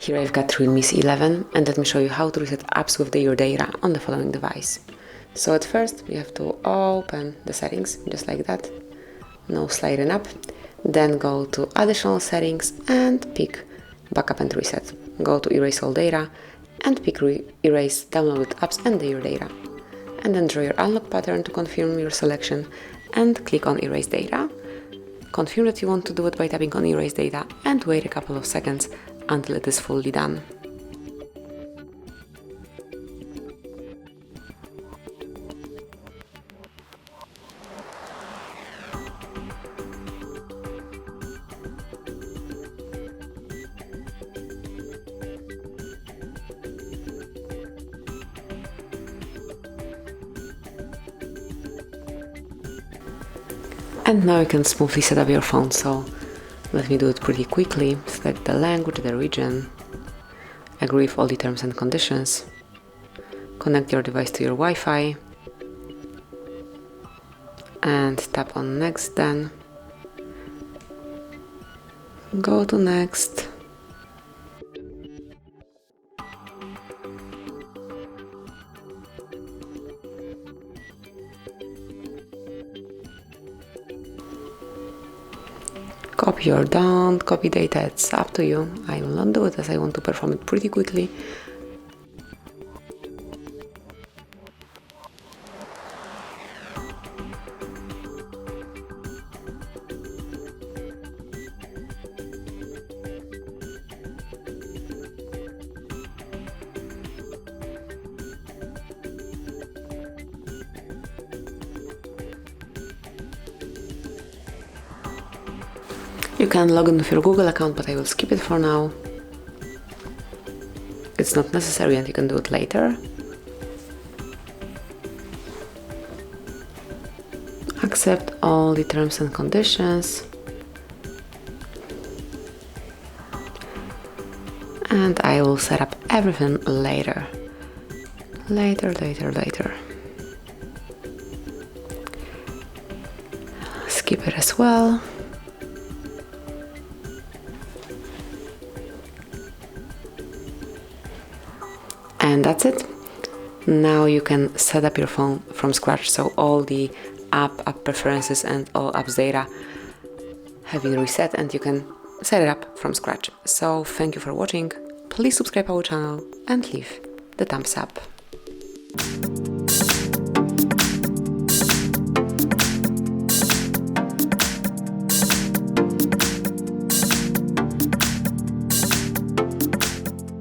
Here I've got REALME C11 and let me show you how to reset apps with your data on the following device. So at first you have to open the settings just like that, no sliding up, then go to additional settings and pick backup and reset. Go to erase all data and pick erase downloaded apps and their data. And then draw your unlock pattern to confirm your selection and click on erase data. Confirm that you want to do it by tapping on erase data and wait a couple of seconds until it is fully done. And now you can smoothly set up your phone, so let me do it pretty quickly. Select the language, the region, agree with all the terms and conditions, connect your device to your Wi-Fi, and tap on next then. Go to next. Copy or don't copy data, it's up to you. I will not do it as I want to perform it pretty quickly. You can log in with your Google account, but I will skip it for now. It's not necessary and you can do it later. Accept all the terms and conditions. And I will set up everything later. Later. Skip it as well. And that's it. Now you can set up your phone from scratch, so all the app preferences and all apps data have been reset and you can set it up from scratch. So thank you for watching, please subscribe our channel and leave the thumbs up.